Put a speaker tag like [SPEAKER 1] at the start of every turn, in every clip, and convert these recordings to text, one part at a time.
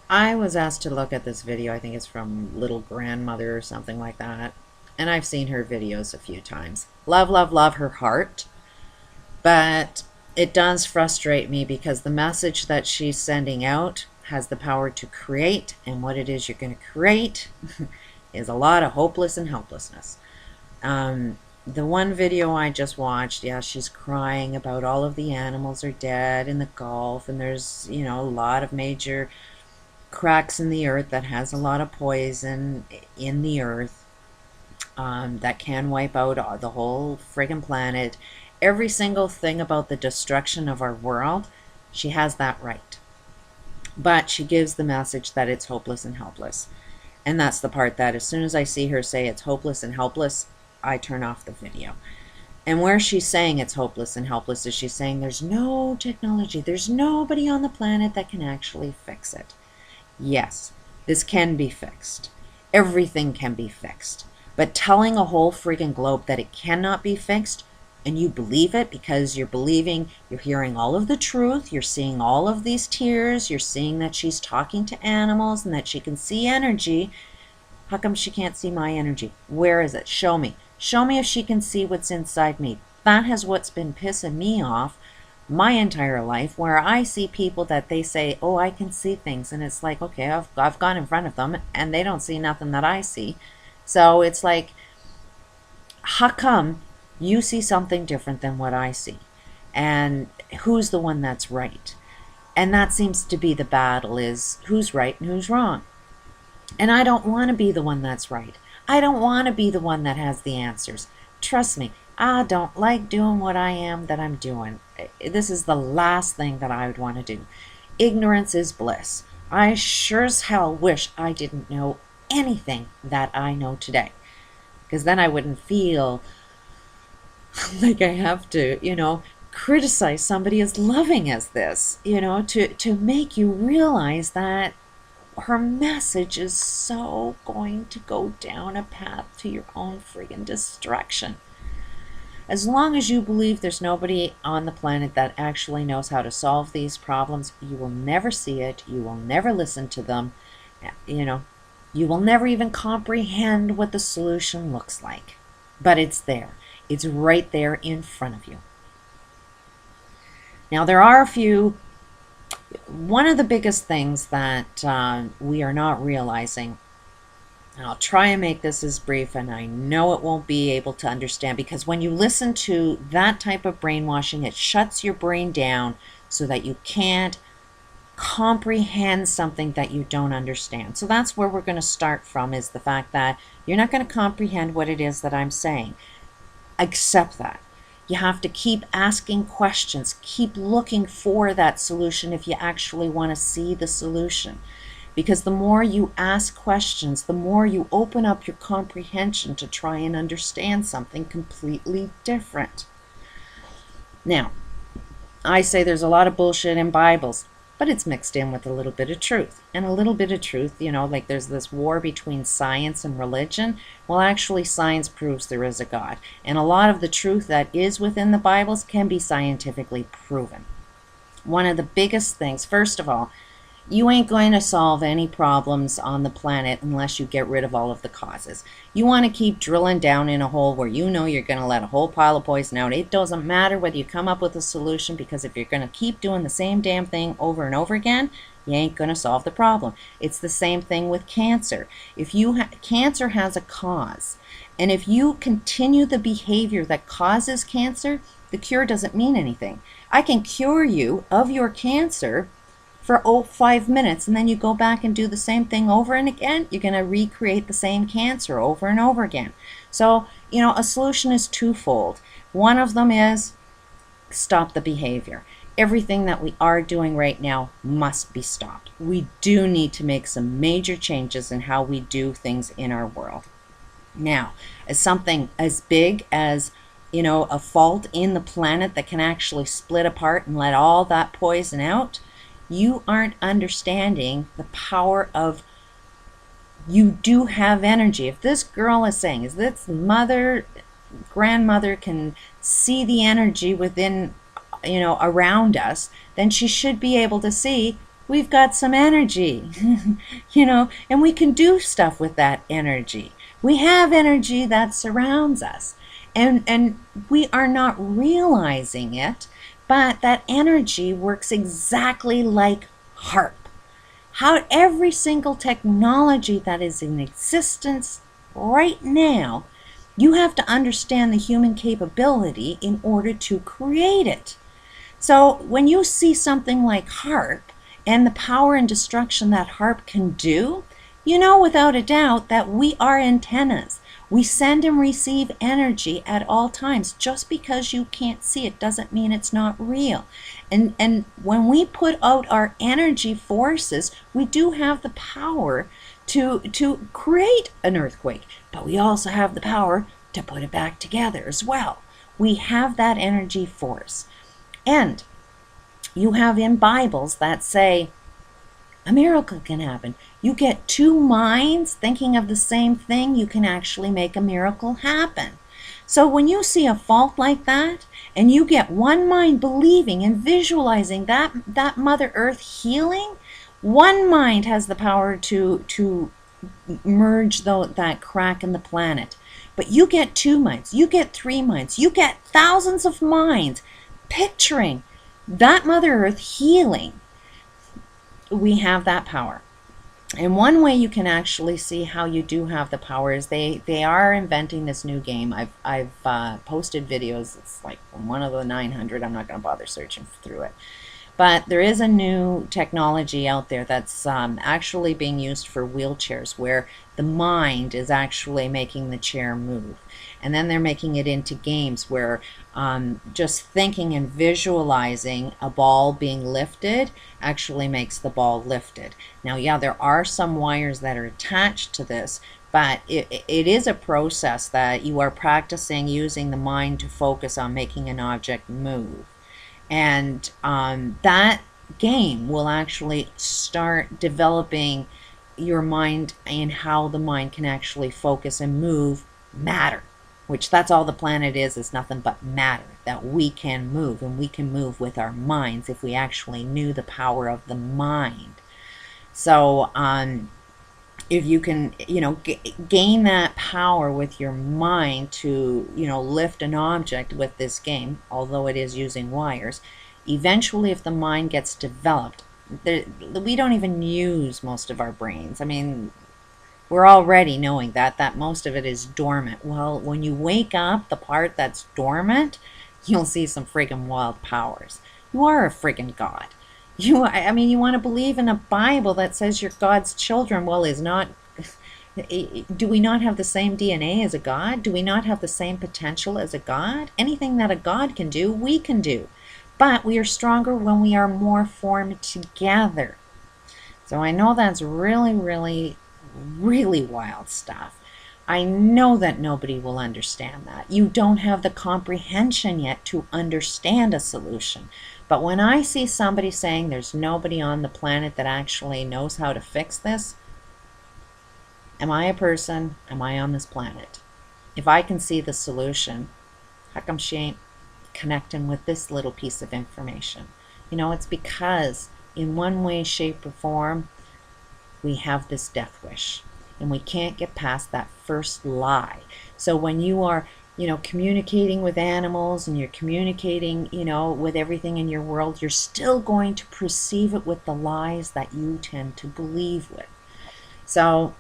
[SPEAKER 1] I was asked to look at this video. I think it's from Little Grandmother or something like that. And I've seen her videos a few times. Love, love, love her heart. But it does frustrate me because the message that she's sending out has the power to create. And what it is you're going to create is a lot of hopeless and helplessness. The one video I just watched, yeah, she's crying about all of the animals are dead in the Gulf. And there's, a lot of major cracks in the earth that has a lot of poison in the earth that can wipe out the whole friggin' planet. Every single thing about the destruction of our world, she has that right. But she gives the message that it's hopeless and helpless. And that's the part that as soon as I see her say it's hopeless and helpless, I turn off the video. And where she's saying it's hopeless and helpless is she's saying there's no technology, there's nobody on the planet that can actually fix it. Yes, this can be fixed. Everything can be fixed. But telling a whole friggin' globe that it cannot be fixed, and you believe it because you're hearing all of the truth, you're seeing all of these tears, you're seeing that she's talking to animals and that she can see energy. How come she can't see my energy? Where is it? Show me. Show me if she can see what's inside me. That has what's been pissing me off my entire life, where I see people that they say, oh, I can see things, and it's like, okay, I've gone in front of them and they don't see nothing that I see. So it's like, how come you see something different than what I see? And who's the one that's right? And that seems to be the battle, is who's right and who's wrong. And I don't want to be the one that's right. I don't want to be the one that has the answers. Trust me, I don't like doing what I am that I'm doing. This is the last thing that I would want to do. Ignorance is bliss. I sure as hell wish I didn't know anything that I know today. Because then I wouldn't feel like I have to, criticize somebody as loving as this, to make you realize that her message is so going to go down a path to your own friggin' destruction. As long as you believe there's nobody on the planet that actually knows how to solve these problems, you will never see it, you will never listen to them, you will never even comprehend what the solution looks like. But it's there. It's right there in front of you. Now, there are one of the biggest things that we are not realizing, and I'll try and make this as brief, and I know it won't be able to understand, because when you listen to that type of brainwashing, it shuts your brain down so that you can't comprehend something that you don't understand. So that's where we're going to start from, is the fact that you're not going to comprehend what it is that I'm saying. Accept that. You have to keep asking questions, keep looking for that solution if you actually want to see the solution. Because the more you ask questions, the more you open up your comprehension to try and understand something completely different. Now, I say there's a lot of bullshit in Bibles, but it's mixed in with a little bit of truth. And a little bit of truth, like there's this war between science and religion. Well, actually, science proves there is a God. And a lot of the truth that is within the Bibles can be scientifically proven. One of the biggest things, first of all, you ain't going to solve any problems on the planet unless you get rid of all of the causes. You want to keep drilling down in a hole where you know you're going to let a whole pile of poison out. It doesn't matter whether you come up with a solution, because if you're going to keep doing the same damn thing over and over again, you ain't going to solve the problem. It's the same thing with cancer. If cancer has a cause, and if you continue the behavior that causes cancer, the cure doesn't mean anything. I can cure you of your cancer for 5 minutes, and then you go back and do the same thing over and again, you're going to recreate the same cancer over and over again. So, a solution is twofold. One of them is stop the behavior. Everything that we are doing right now must be stopped. We do need to make some major changes in how we do things in our world. Now, as something as big as a fault in the planet that can actually split apart and let all that poison out, you aren't understanding the power of, you do have energy. If this girl is saying, is this grandmother can see the energy within, around us, then she should be able to see we've got some energy, and we can do stuff with that energy. We have energy that surrounds us, and we are not realizing it, but that energy works exactly like HAARP. How every single technology that is in existence right now, you have to understand the human capability in order to create it. So when you see something like HAARP and the power and destruction that HAARP can do, you know without a doubt that we are antennas. We send and receive energy at all times. Just because you can't see it doesn't mean it's not real. And when we put out our energy forces, we do have the power to create an earthquake, but we also have the power to put it back together as well. We have that energy force. And you have in Bibles that say a miracle can happen. You get two minds thinking of the same thing, you can actually make a miracle happen. So when you see a fault like that, and you get one mind believing and visualizing that Mother Earth healing, one mind has the power to merge that crack in the planet. But you get two minds, you get three minds, you get thousands of minds picturing that Mother Earth healing. We have that power. And one way you can actually see how you do have the power is they are inventing this new game. I've posted videos. It's like one of the 900. I'm not going to bother searching through it. But there is a new technology out there that's actually being used for wheelchairs, where the mind is actually making the chair move. And then they're making it into games where just thinking and visualizing a ball being lifted actually makes the ball lifted. Now, yeah, there are some wires that are attached to this, but it is a process that you are practicing using the mind to focus on making an object move. And that game will actually start developing your mind and how the mind can actually focus and move matter, which that's all the planet is nothing but matter that we can move, and we can move with our minds if we actually knew the power of the mind. So if you can, gain that power with your mind to, lift an object with this game, although it is using wires, eventually if the mind gets developed, we don't even use most of our brains. I mean, we're already knowing that most of it is dormant. Well, when you wake up the part that's dormant, you'll see some friggin' wild powers. You are a friggin' God. You want to believe in a Bible that says you're God's children. Well, do we not have the same DNA as a God? Do we not have the same potential as a God? Anything that a God can do, we can do. But we are stronger when we are more formed together. So I know that's really, really, really wild stuff. I know that nobody will understand that. You don't have the comprehension yet to understand a solution. But when I see somebody saying there's nobody on the planet that actually knows how to fix this, am I a person? Am I on this planet? If I can see the solution, how come she ain't connecting with this little piece of information? It's because in one way, shape, or form, we have this death wish. And we can't get past that first lie. So when you are, communicating with animals and you're communicating, with everything in your world, you're still going to perceive it with the lies that you tend to believe with. So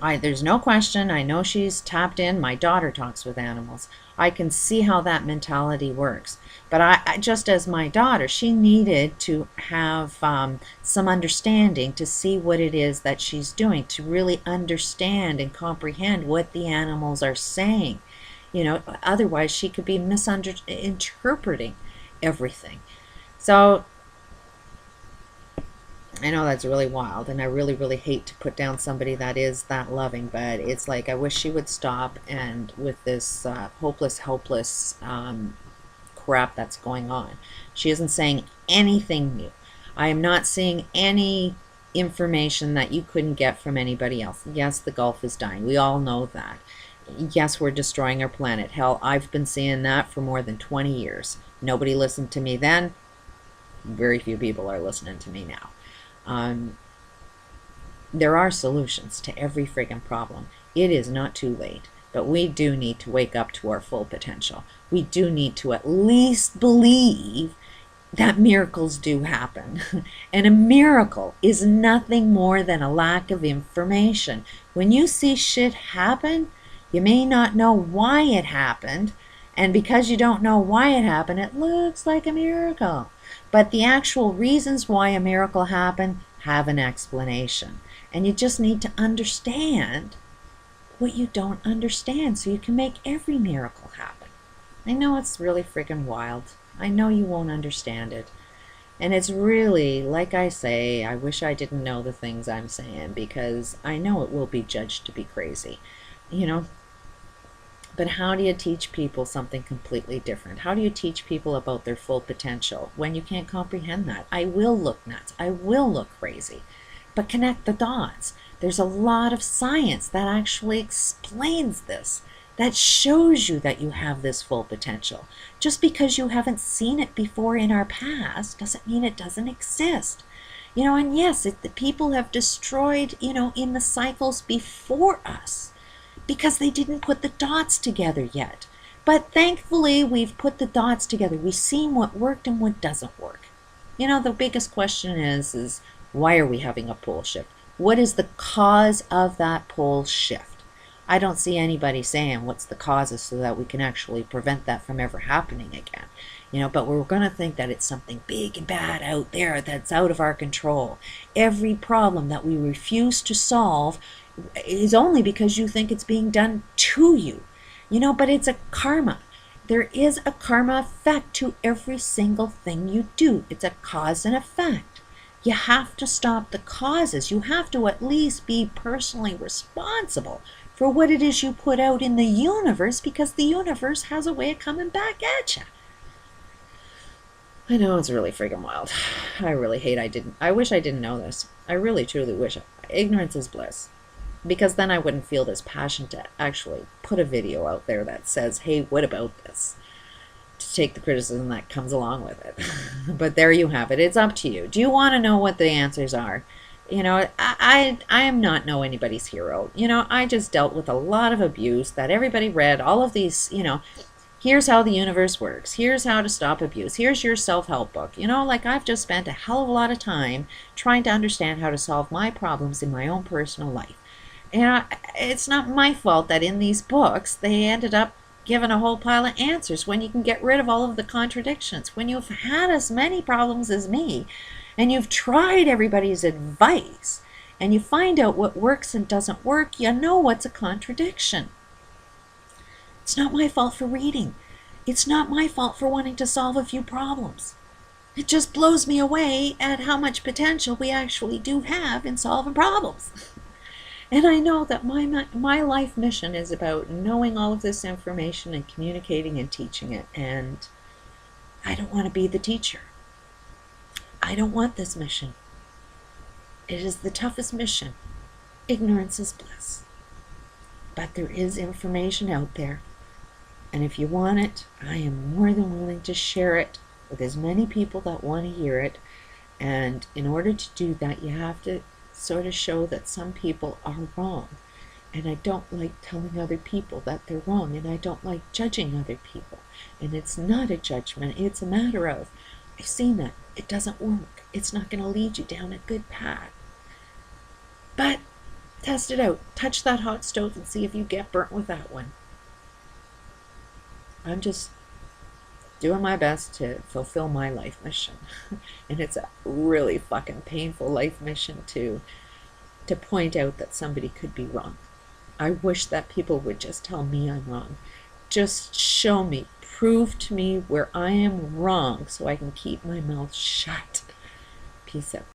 [SPEAKER 1] there's no question. I know she's tapped in. My daughter talks with animals. I can see how that mentality works. But I just as my daughter, she needed to have some understanding to see what it is that she's doing, to really understand and comprehend what the animals are saying. Otherwise she could be misinterpreting everything. So I know that's really wild, and I really, really hate to put down somebody that is that loving, but it's like I wish she would stop, and with this hopeless, helpless crap that's going on. She isn't saying anything new. I am not seeing any information that you couldn't get from anybody else. Yes, the Gulf is dying. We all know that. Yes, we're destroying our planet. Hell, I've been seeing that for more than 20 years. Nobody listened to me then. Very few people are listening to me now. Um, there are solutions to every friggin' problem. It is not too late, but we do need to wake up to our full potential. We do need to at least believe that miracles do happen. And a miracle is nothing more than a lack of information. When you see shit happen, you may not know why it happened, and because you don't know why it happened, it looks like a miracle. But the actual reasons why a miracle happened have an explanation. And you just need to understand what you don't understand so you can make every miracle happen. I know it's really friggin' wild. I know you won't understand it. And it's really, like I say, I wish I didn't know the things I'm saying because I know it will be judged to be crazy. You know, but how do you teach people something completely different? How do you teach people about their full potential when you can't comprehend that? I will look nuts. I will look crazy. But connect the dots. There's a lot of science that actually explains this, that shows you that you have this full potential. Just because you haven't seen it before in our past doesn't mean it doesn't exist. You know, and yes, the people have destroyed, you know, in the cycles before us because they didn't put the dots together yet. But thankfully, we've put the dots together. We've seen what worked and what doesn't work. You know, the biggest question is why are we having a pole shift? What is the cause of that pole shift? I don't see anybody saying what's the causes so that we can actually prevent that from ever happening again. You know, but we're going to think that it's something big and bad out there that's out of our control. Every problem that we refuse to solve is only because you think it's being done to you. You know, but it's a karma. There is a karma effect to every single thing you do. It's a cause and effect. You have to stop the causes. You have to at least be personally responsible for what it is you put out in the universe because the universe has a way of coming back at you. I know it's really freaking wild. I really hate I wish I didn't know this. I really truly wish. Ignorance is bliss. Because then I wouldn't feel this passion to actually put a video out there that says, hey, what about this? To take the criticism that comes along with it. But there you have it. It's up to you. Do you want to know what the answers are? You know, I am not anybody's hero. You know, I just dealt with a lot of abuse that everybody read. All of these, you know, here's how the universe works. Here's how to stop abuse. Here's your self-help book. You know, like I've just spent a hell of a lot of time trying to understand how to solve my problems in my own personal life. And it's not my fault that in these books they ended up given a whole pile of answers when you can get rid of all of the contradictions. When you've had as many problems as me and you've tried everybody's advice and you find out what works and doesn't work, you know what's a contradiction. It's not my fault for reading. It's not my fault for wanting to solve a few problems. It just blows me away at how much potential we actually do have in solving problems. And I know that my life mission is about knowing all of this information and communicating and teaching it. And I don't want to be the teacher. I don't want this mission. It is the toughest mission. Ignorance is bliss. But there is information out there. And if you want it, I am more than willing to share it with as many people that want to hear it. And in order to do that, you have to sort of show that some people are wrong. And I don't like telling other people that they're wrong, and I don't like judging other people. And it's not a judgment, it's a matter of, I've seen that, it doesn't work. It's not going to lead you down a good path. But test it out. Touch that hot stove and see if you get burnt with that one. I'm just doing my best to fulfill my life mission. And it's a really fucking painful life mission to point out that somebody could be wrong. I wish that people would just tell me I'm wrong. Just show me, prove to me where I am wrong so I can keep my mouth shut. Peace out.